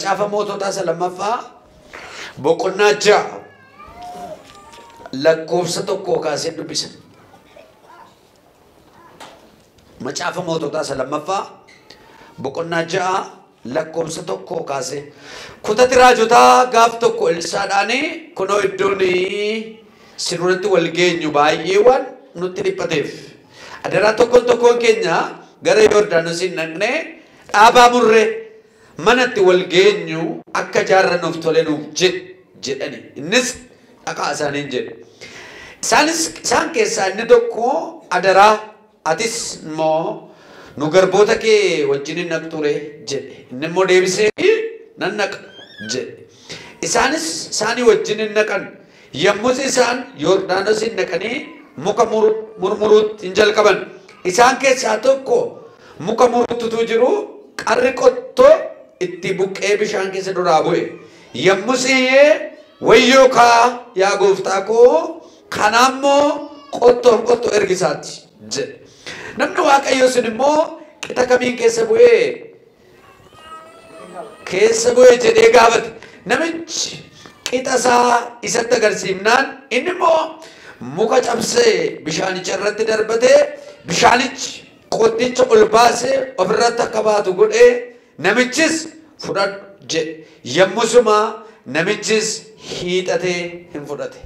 macaafa moototaa salamaffaa boqonnaa 6 lakkoofsa 1 kaasee dubbisa. macaafa moototaa salamaffaa boqonnaa 6 lakkoofsa 1 kaasee kutati raajotaa gaaf tokko Elsaadhaani kunoo iddoon sinuratti wal geenyu baay'ee waan nutti dhiphateef adaraa tokkoon keenya gara Yordaanosiin dhaqnee dhaabaa murree manatti wal geenyu akka jaarranuuf tole nuuf jedhani. Innis dhaqaa isaaniin jedhe. Isaan keessaa inni tokko adaraa atis immoo nu garboota kee wajjin naq ture jedhe. Inni immoo deebisee nan naqa jedhe. Isaanis isaanii wajjin naqan. Yommus isaan Yordaanosiin naqanii muka murmuruutti hin jalqaban. Isaan keessaa tokko muka muruutu jiru qarri qottoo itti buqqee bishaan keessa duraa bu'e. Yommus wayyoo kaa yaa gooftaa koo kanaammoo qottoo ergisaati jedhe. Namni Waaqayyoo sun immoo qixa kamiin keessa bu'ee jedhee gaafate. Namichi qixa isaa isatti agarsiifnaan inni immoo muka cabsee bishaanicha irratti darbatee bishaanichi qotticha ol baasee ofirratti akka baatu godhee namichis fudhadhu jedhe. Yommusuma namichis hiixatee hin fudhate.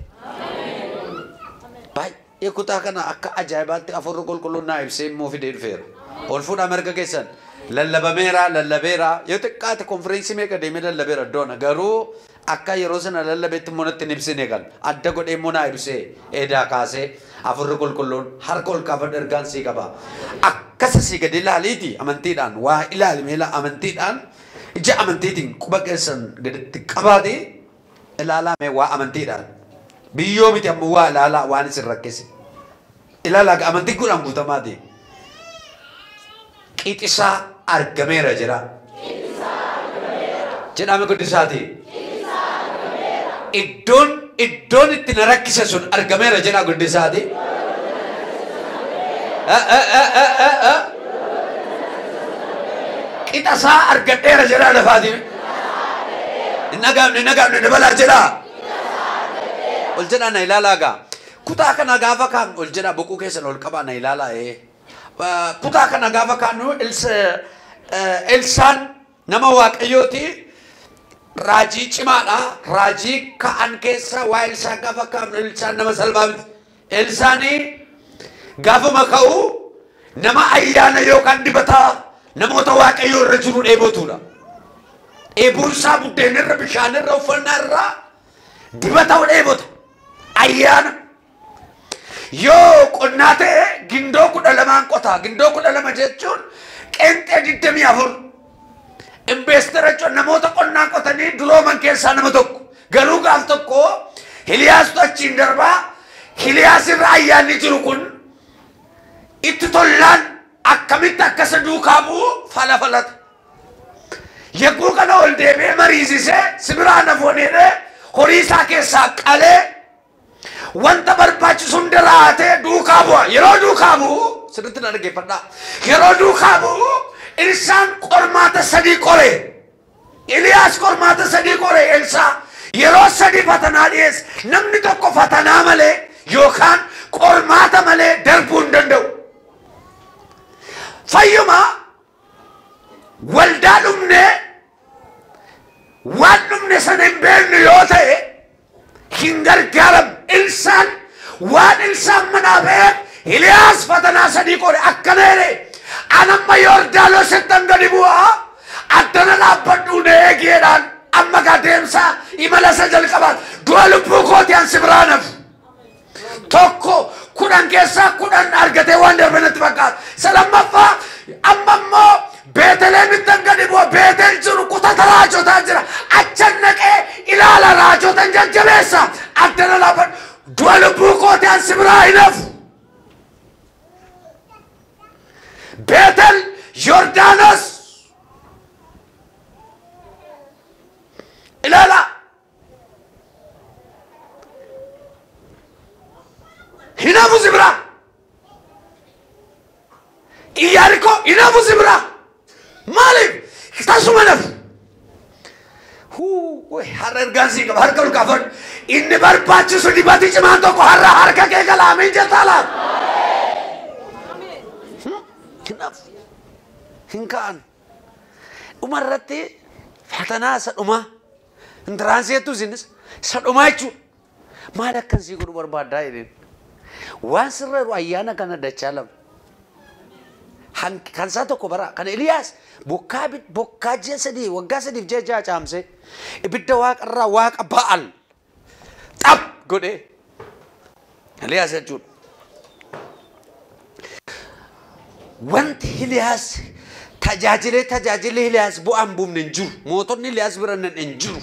Baay'ee kutaa kana akka ajaa'ibaatti Hafuurri Qulqulluun naa ibsee immoo fidee dhufeera. Ol fuudhaa marga keessan lallabeera yoo xiqqaate konfireensi meeqa deemee lallabeera iddoona garuu akka yeroo sana lallabeetti immoo natti hin ibsine kan adda godhee immoo naa ibsee eedaa kaasee Hafuurri Qulqulluun harka ol kaafadhu ergaan sii qaba. Akkasa sii gadi ilaaliiti amantiidhaan waa ilaalimee amantiidhaan ija amantiitiin quba keessan gaditti qabaate ilaalame waa amantiidhaan biyyoo miti ammoo waa ilaalaa waan isin rakkise ilaalaa amantiin kun guutamaati. Qixisaa argameera jira. Jedhame guddisaati. Iddoon itti na rakkise sun argameera jira guddisaati. Qixasaa argadheera jira lafaati. Nagaamne dabalaa jira. Ol jedhaa na ilaalaa gaa. Kutaa kana gaafa kaan ol jedhaa boquu keessan ol qabaa na ilaalaa. Kutaa kana gaafa kaanu Elsaan nama Waaqayyooti. Raajii cimaadha. Raajii ka'an keessa waa Elsaan gaafa kaanu Elsaan nama salphaa miti. Elsaanii gaafuma ka'u nama ayyaana yookaan dibataa namoota Waaqayyoo irra jiru dheebotuudha. Dheebuunsaa buddeenirra bishaanirra uffannaarra dibata dheebota. Ayyaana. Yoo qonnaa ta'e gindoo 12 qotaa. Gindoo 12 jechuun qeenxee 24. Investara jechuun namoota qonnaa qotanii durooman keessaa nama tokko. Garuu gaaf tokko Hiliyaastu achiin darbaa Hiliyaas irra ayyaanni jiru kun itti tollaan akkamitti akkasa duukaa bu'u falafalata. Yagguu kana ol deebi'ee mariisisee sibiraan afoonidhee horii isaa keessaa qalee wanta barbaachisu hunda raatee duukaa bu'a. Yeroo duukaa bu'u sirriitti na dhaggeeffadhaa. Yeroo duukaa bu'u Elsaan qormaata 3 qore. Hiliyaas qormaata 3 qore Elsaa. Yeroo 3 fatanaa dhiyeesse namni tokko fatanaa malee yookaan qormaata malee darbuu hin danda'u. Fayyuma waldaa dhumnee waan dhumne sana hin beeknu yoo ta'e hin gargaaramu. Elsaan waan Elsaan manaa ba'eef Hiliyaas fatanaa 3 qore akkana jedhe. Anamma Yordaanositti gadi bu'aa addana dhaabbadhuu na eegeedhaan amma deemsaa imala isa jalqabaat du'a lubbuu kooti an si biraa nafu. Tokko 10 keessaa 10 argatee waan darbe natti fakkaata. Lammaffaa amma immoo Beetelemitti gadi bu'a. Beetel jiru kutata raajotaa jira. Achan naqee ilaala raajotan jajjabeessa. Addana dhaabbadhu du'a lubbuu kooti an si biraa hin hafu. Beetel Yordaanos ilaala hin hafu si biraa. Iyyaarikoo hin hafu si biraa. Maaliif tasuma nafu har'a ergaasii qaba harka ol kaafadhu. Inni barbaachisu dibati cimaan tokko har'a harka kee galaamee jettaa laata. Hin ka'an. Dhuma irratti fatanaa isa dhumaa. Intiraansiyeetu isinis isa dhumaa jechuudha. Maal akkansii godhu barbaaddaa jedheen. Waan sirra jiru ayyaana kana dachaa lama. Kan isaa tokko bara kan Eliyaas bokkaa ji'a sadii waggaa sadiif ji'a ja'a caamsee ibidda waaqarraa waaqa Ba'aal xap godhee Eliyaas jechuudha. Wanti Eliyaas tajaajilli Eliyaas bu'aan buufne hin jiru. Mootonni Eliyaas birannan hin jiru.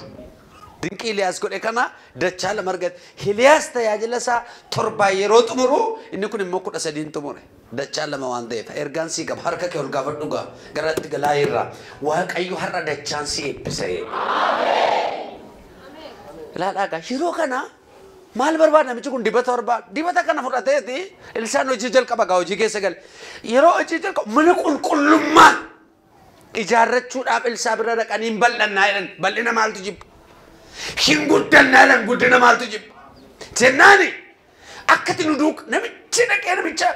Dinqii Eliyaas godhe kana dachaa lama argate. Eliyaas tajaajila isaa torbaa yeroo xumuru inni kun immoo 13 xumure. Dachaa lama waan ta'eef ergaan sii qaba harka kee ol gaafadhu gaa garatti galaa irraa Waaqayyo har'a dachaan si eebbise. Ilaalaa gaa yeroo kana maal barbaada namichi kun dibata barbaada dibata kana fudhateeti Elsaan hojii jalqaba gaa hojii keessa gale yeroo hojii jalqaba mana qulqullummaa ijaarrachuudhaaf Elsaa bira dhaqanii hin bal'annaa jedhan bal'ina maaltu jibba hin guddannaa jedhan guddina maaltu jibba jennaani akkati nu duuka namichi dhaqee namicha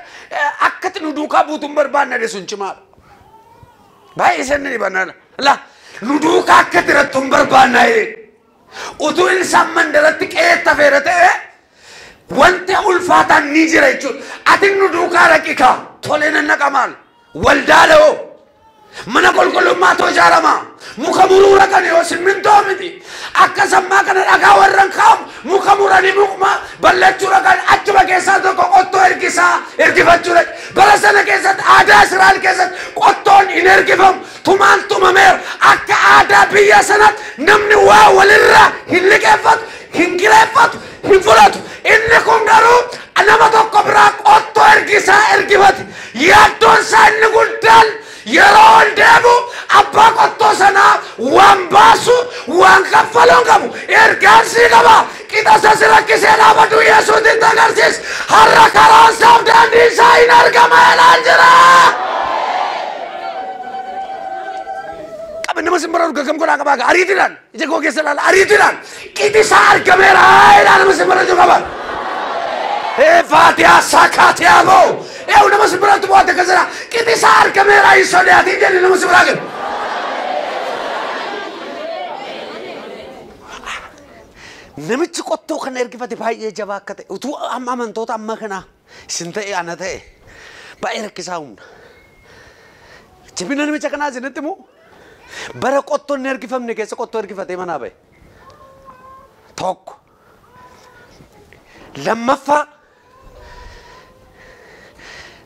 akkati nu duukaa buutuun barbaanna de sun cimaadha baay'ee sanni ni bannaadha la nu duukaa akkati irrattuun barbaannaa jedhe utuu Elsaan mandaratti qeetta feera ta'e wanti ulfaataan ni jira jechuudha ati nu duukaa raqikaa tolee nannaqa maal waldaadhoo mana qulqullummaa too ijaarama muka muruura kan yoo simmintoo miti akka sammaa kana dhagaa warran kaa'amu muka muranii mukma bal'achuudha kan achuma keessaa tokko qottoo ergifachuudha bara sana keessatti aadaa Israa'el keessatti qottoon hin ergifamu tumaan tumameera akka aadaa biyya sanatti namni waa walirraa hin liqeeffatu hin gireeffatu hin fudhatu inni kun garuu nama tokko biraa qottoo ergifate yaaddoon isaa inni guddaan yeroo deemu abbaa qottoo sanaa waan baasu waan kaffaloon qabu ergaansii qaba qixa isa rakkisee dhaabatu Yesuusitti agarsiisa har'a karaan isaaf daandii isaa hin argama elaan jira. Qabi nama simbira gagam godhaa qabaa ariitiidhaan ija koo keessa ilaala ariitiidhaan qixi isaa argameera ilaa nama simbira jiru qaba. Faatiyaa saakaatiyaa boo. Nama sebelah tu buat kerja, kita sahar kamera iso dia tidak di nama sebelah kan. Nama cukup tu kan erkifat bayi jawab kata, itu amma mantot amma kena, sinta anak teh, bayi erkisaun. Cipinan nama cakap aja nanti mu, bara kotor erkifam ni kesa kotor erkifat mana be, thok, lammafa.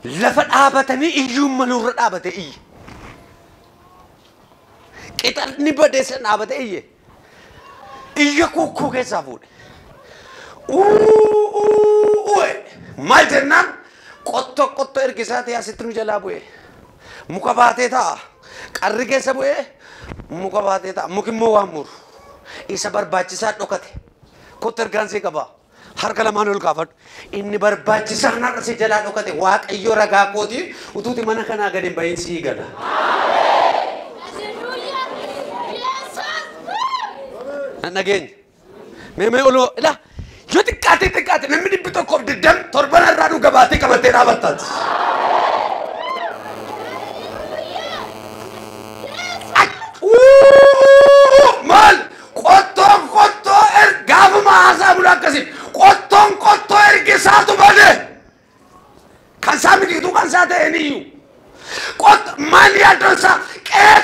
Lafat abatani iyyum malurat abate iya. Kita ni berdesan abate iya. Iya kuku ke sabun. Mal jenang koto erkisah tiya situnu jalabuye. Muka bate ta, karri ke sabuye. Muka bate ta, mukim muamur. Isa berbacisa dokate. Kotor gansi kaba. Harga lamanul kafat ini berbacisa nak si jalan okate wak iyo raga koti ututi mana kana gadin bayin si gada. Nagin, meme ulo lah yo tikati nami di betul kop dedam torban radu gabati kabate rabatat. Mal koto gabu mahasa budak kasih. Koto erkisah tu bade. Kan sami itu kan sate ini. Kot mania dosa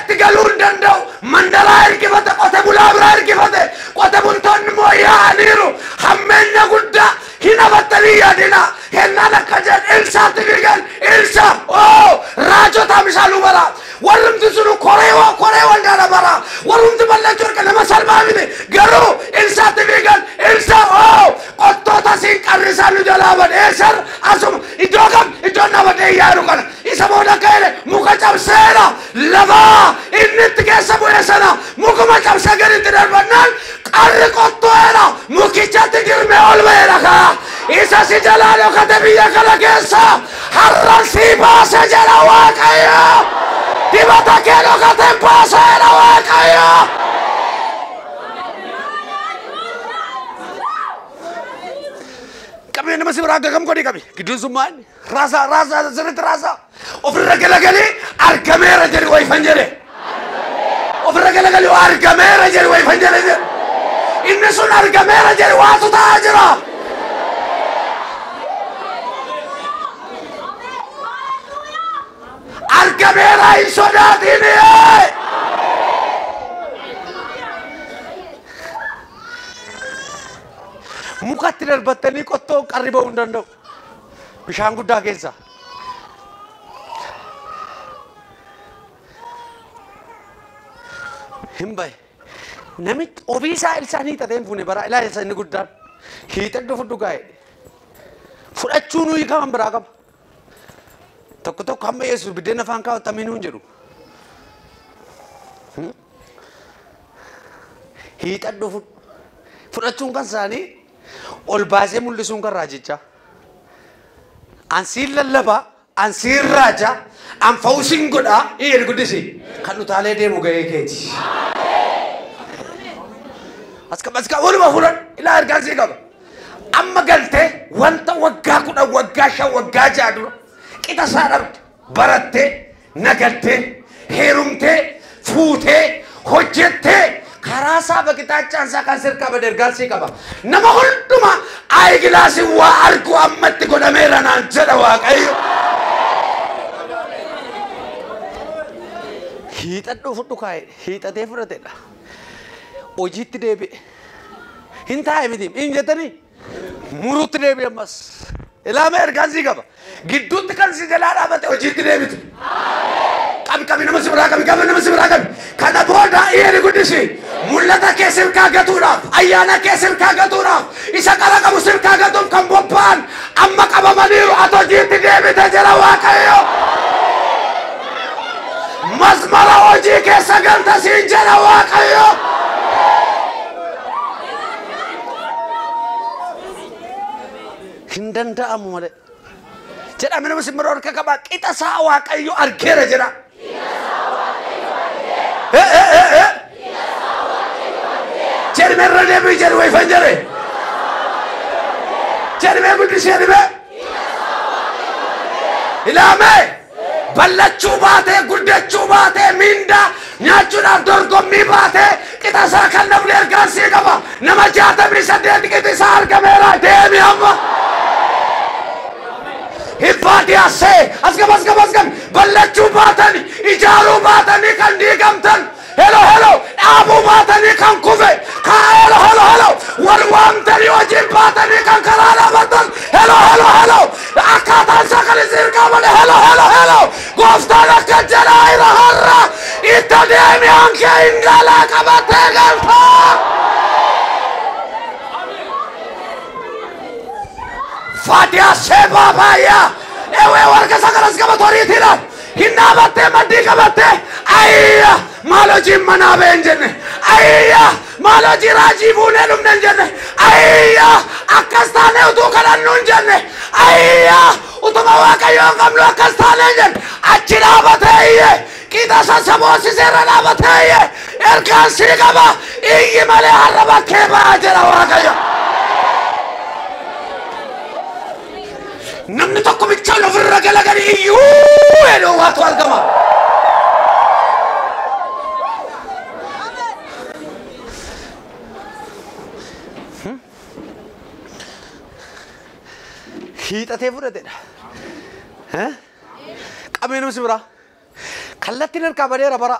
tiga lundan dau mandala erkifate kote bulabra erkifate kote bunton moya niru hammenna gudda hina battaliya dina hennana kajan Elsa tibigan Elsa oh rajo tamisalu bala walum tisunu korewa ndara bara walum tiballa jorka nama salma bide garu Elsa tibigan Elsa oh koto tasin karrisanu jalaban esar asum idona bade yaru kana isamoda kaile muka cabsera lava inni tigesa buesana muka macam sagari tidak benar karri koto era muki jati girme olvera ka isa si jalalo kata biya kala kesa harran si basa jalawa kaya tiba-tiba kelo kata basa jalawa kaya nama si beraga kam kodi kami. Kidun suman rasa seret rasa. Ofir gali argamera jadi wai fanjere. Ofir gali argamera jadi wai fanjere. Inna sun argamera jadi watu tajira. Argamera insodat ini. Muka tidak bertani kotor kariba undang-undang. Bishaan guddaa keessa. Himbai. Namichi ofii isaa ilsaanii tateen fuune bara ilaa isa inni guddaan. Hiixadhu fudhu gaa'e. Fudhachuu nuyi kaman biraa qaba. Tokko tokko hamma Yesuus biddeena afaan kaawwatanii nuun jedhu. Hiixadhu fudhu. Fudhachuun kan isaanii ol baasee mul'isuun kan raajichaa. Ansiin lallabaa, ansiin raajaa, anfa'uusin godhaa, inni guddisi. Kan utaalee deemu ga'ee keeti. Aska walumaa fuudhan ilaa ergaansii qaba. Amma galtee wanta waggaa 10 waggaa 5 waggaa 6 dura qixa isaa dhabde barattee nagaltee heerumtee fuutee hojjettee karaa saaba qixaachaan isaa kan sirkaa bade ergaansii qaba. Nama hunduma ayi gilaasii waa argu ammatti godhameera naan jedha Waaqayyo. Hiixadhu fudhu kaa'e hiixatee fudhatedha. Hojiitti deebi'e. Hin taa'e miti hin jettanii muruutti deebi'e ammas. Ilaama ergaansii qaba. Gidduutti kan si jalaa dhaabate hojiitti deebitu. Qabi nama si biraa qabi nama si biraa qabi. Kana booda inni guddisi mul'ata kee sirkaa gatuudhaaf ayyaana kee sirkaa gatuudhaaf isa qara qabu sirkaa gatuuf kan bobba'an amma qabamaniiru ati hojiitti deebite jira Waaqayyo. Masmara hojii keessa galta siin jedha Waaqayyo. Hin danda'amu malee. Jedhame nama simbira harka qaba qixa isaa Waaqayyo argeera jedha. Jedhame irra deebii jedhu way fanjare. Jedhame guddisee jedhame. Ilaame ballachuu baatee guddachuu baatee mindaa nyaachuudhaaf dorgommii baatee qixa isaa kan namni ergaansii qaba. Nama 68 qixa isaa argameera deemi amma. Hifadhiyaa see asgam ballachuu baatanii ijaaruu baatanii kan diigamtan hello dhaabuu baatanii kan kufe kaa hello warwaamtanii hojiin baatanii kan karaa dhaabatan hello akkaataan isaa kan isin qabane hello gooftaan akka jedhaa ira har'a itti deemi hanqee indalaa qabatee galtaa. Fadia seba baya, ewe warga sakaras kabatori tiran, hinna batte mandi kabatte, ayya maloji mana benjene, ayya maloji raji bune lumnenjene, ayya akastane utu kanan nunjene, ayya utuma Waaqayyo kamlu akastane jen, achira batte kita sasabosi serana batte, erkan sirikaba, iyi male haraba keba jera Waaqayyo. Namni tokko bichaan ofirra galaganii iyyuu jedhu waatu argama. Hiixatee fudhatedha. Qabee namni si biraa kallattiin harkaa badeera bara.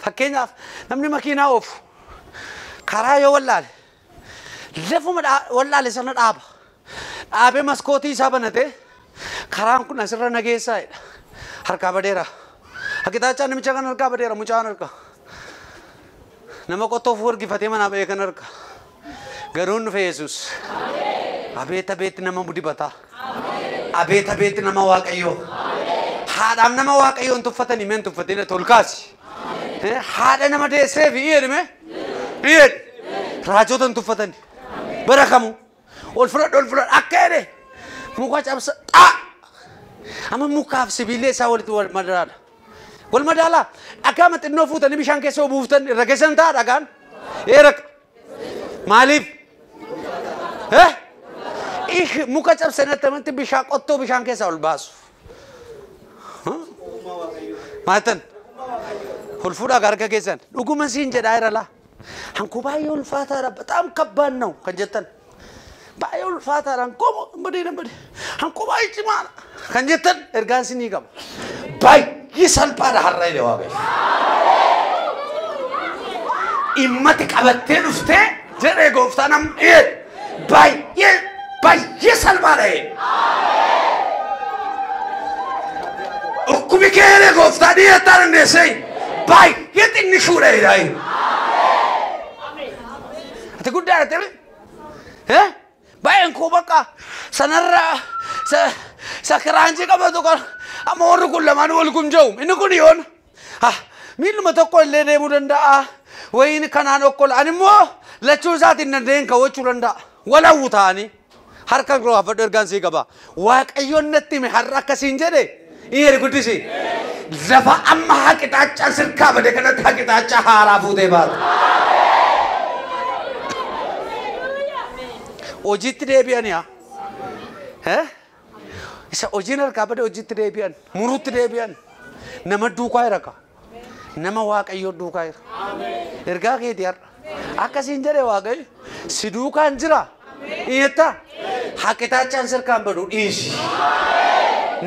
Fakkeenyaaf namni makiinaa oofu karaa yoo wallaale lafuma wallaale sana dhaaba. Dhaabee maskootii isaa banatee karaan kun asirra nageessaadha. Harkaa badeera. Hakitaachaan namicha kan harkaa badeera mucaan harka. Nama qottoof wargifatee manaa ba'ee kan harka. Garuu dhufe Yesuus. Abeet nama mudibata. Abeet nama Waaqayyoo. Haadhaaf nama Waaqayyoon tuffatanii meen tuffatanii tolkaasi. Haadha nama deessee fi iyyeedhime. Raajotan tuffatanii. Bara kamuu. Ol fudhadhu akka jedhe muka cabsa amma mukaaf sibiilee isaa walitti wal madaala. Wal madaala dhagaa xinnoo fuutanii bishaan keessa buuftan irra keessan ta'a dhagaan. Raqa maaliif? muka cabsanii tamatti bishaan qottoo bishaan keessa ol baasu. Maatan ulfuudha garga keessan dhuguma siin jedhaa irra laa. Hanku baay'ee ulfaataadha በጣም ከባድ ነው kan jettan. Baay'ee ulfaataadha hanku baay'ee cimaadha kan jettan ergaan sinii qaba. Baay'ee salphaadha har'a illee waaqayyo. Immati qabattee dhuftee jedhee gooftaan baay'ee salphaadha. Akkuma keelee gooftaan dhiyeessaa dandeessee baay'ee xinnishuudha jedhaayi. Ati guddaa ta'e baay'een koo bakka sanarraa sakiraanjii qabatu kan amma warri kun lamaan wal gumja'u inni kun yoon miiluma tokko illee deemuu danda'a wayiin kanaan okkola ani immoo lachuu isaatiin dandeenye kawwachuu danda'a walawwu ta'anii harka koo hafadhu ergaan sii qaba waaqayyoon natti hime har'a akkasiin jedhe inni guddisi lafa amma haqixaachaa sirkaa bade kanatti haqixaachaa haaraa fuutee baatu. Ojiitti deebi'anii isa hojiin harkaa bade hojiitti deebi'an muruutti deebi'an nama duukaa irra nama waaqayyoo duukaa irra ergaa keetii har'a akkasiin jedhee waaqayyo si duukaan jira iyyata haqitaachaan sirkaan badu dhiisi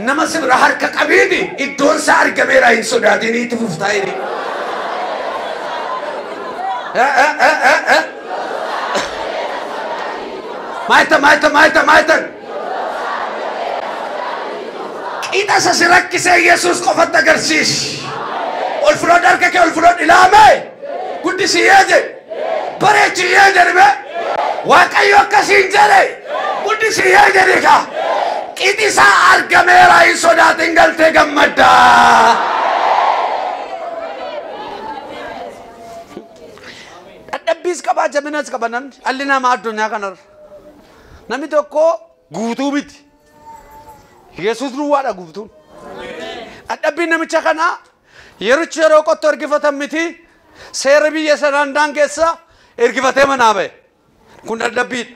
nama si bira harka qabiini iddoon isaa argameera hin sodaatin itti fuftaa'ini. Maitan. Kita sesirak kisah Yesus kofat agarsis. Olfulod arka ke olfulod ilame. Kudisi aja. Pareci aja deh. Wakayo kasin jare. Kudisi aja deh ka. Kiti sa arga mera isoda tinggal tegam mada. Ada bis kaba jaminas kabanan. Alina ma dunia kanar. Nami tokko guutuu miti. Yesus duwwaadha guutuun. Adhabbiin namicha kana yerichi yeroo qottoo ergifatan miti seera biyya sanaan keessa ergifatee manaa ba'e. Kun adhabbiidha.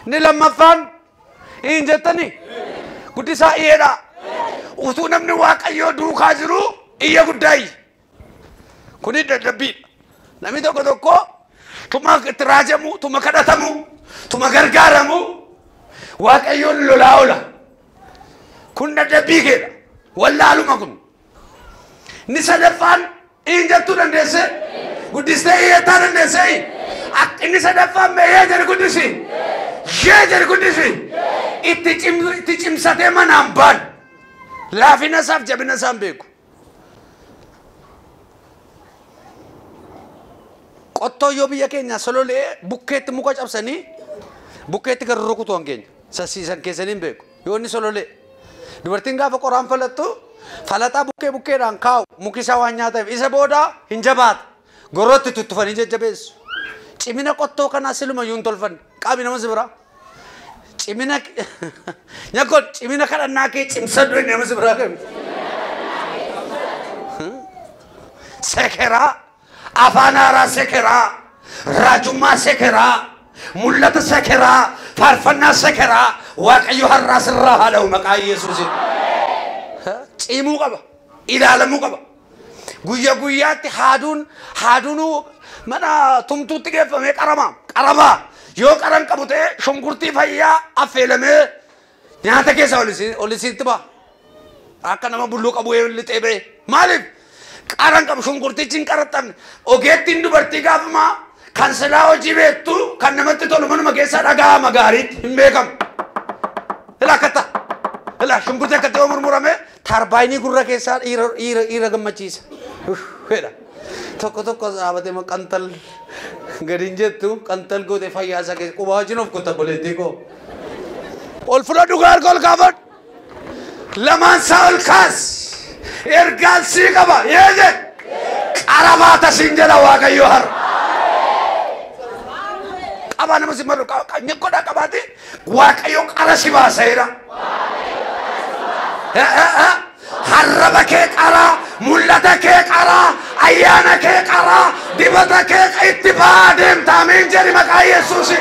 Inni lammaffaan hin jettani guddisaa iyyeedha. Utuu namni waaqayyoo duukaa jiru iyya guddaayi. Kun adhabbiidha. Nami tokko tuma itti raajamu tuma kadhatamu. Tuma gargaaramu waaqayyoon lolaa oola kun dadhabbii keedha wallaaluma kun inni sadaffaan hin jettuu dandeesse guddistee iyyataa dandeesse inni sadaffaan meeyee jedhe guddisi yee jedhe guddisi itti cimsatee manaan baan laafina isaaf jabina isaan beeku qottoo yoo biyya keenya sololee bukkeetti muka cabsanii bukkeetti gara rukutu hangeenya sassiisan keessaniin beeku yoo inni sololee dubartiin gaafa qoraan falattu falataa bukkeedhaan kaa'u mukisaa waan nyaataaf isa booda hin jabaata gorootti tuttufanii jajjabeessu cimina qottoo kanaa siluma yuun tolfanne qaabi nama sibira cimina nyakkoon cimina kadhannaa kee cimsadhu nama sibira kami sekeraa afaan haaraa sekeraa raajummaa sekeraa mul'ata sekeraa faarfannaa sekeraa waaqayyo har'aa sirraa haa dha'u maqaa Yesuusin cimuu qaba ilaalamuu qaba guyyaa guyyaatti haaduunuu mana tumtuutti geeffamee qaramaa yoo qaran qabu ta'e shunkurtii fayyaa affeelamee nyaata keessa olisiitti ba'a akka nama bulluu qabu lixee ba'e maaliif qaran qabu shunkurtichi hin qaraxxamne ogeettiin dubartii gaafamaa kan silaa hojii beektu kan namatti tolu manuma keessaa dhaga'ama gaariitti hin beekamu. Ilaa akkata ilaa shunkurtii akkatti yoo murmurame tarbaayinii gurra keessaa dhiira gammachiisa. Fedha tokko dhaabatee qantal gadi hin jettu qantal goote fayyaa isaa keessa quba wajjin of kutta boleettii koo. Ol fudhadhu gaarga ol kaafadhu lamaan isaa ol kaas. Ergaan sii qaba yeeje qarabaata siin jedha waaqayyo har qaba nama si maru nyakkoodha qabaate waaqayyo qara si baaseera harraba kee qara mul'ata kee qara ayyaana kee qara dibata kee itti baa deemta amiin jedhi maqaa Yesuusi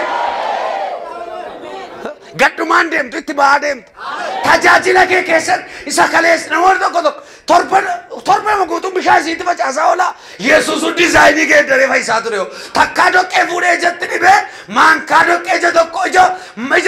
gadhumaan deemtu itti ba'aa deemtu. Tajaajila kee keessatti isa kaleessa namoonni tokko torban guutuun bishaan isiitti facaasaa oola. Yesuus diizaayinii geeddaree fayyisaa ture. Takkaa dhoqqee fuudhee ijatti dhibee maankaa dhoqqee ija tokko ija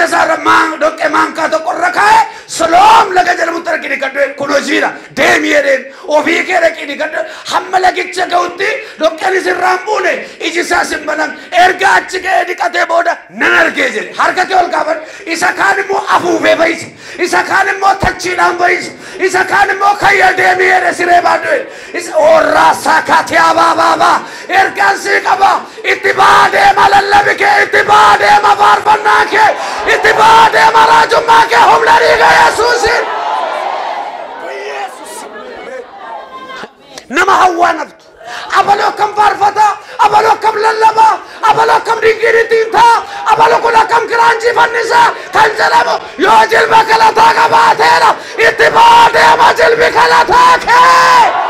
isaarra dhoqqee maankaa tokko irra kaa'ee Soloom laga jedhamutti arginu gadhee kun hojiidha. Deemii jedheen ofii kee dhaqini gadhee hamma lagicha ga'utti dhoqqeen isirraan buune iji isaas hin banan erga achi ga'ee dhiqatee booda nan argee jedhe harka kee ol kaafan isa kaan immoo afuufee fayyisa isa kaan immoo tachiidhaan fayyisa isa kaan immoo kayya deemii jedhe siree baadhee isa warraa saakatee abaabaa ergaan sii qaba itti baadeema lallabi kee itti baadeema faarfannaa kee itti baadeema raajummaa kee humna dhiiga Yesuusin nama hawwaa naftu abaloo akkam faarfata abaloo akkam lallaba abaloo akkam dinqiitiin ta'a abaloo kun akkam kiraanchii fannisaa kan jedhamu yoo jilba kalataa qabaateera itti baadeema jilbi kalataa kee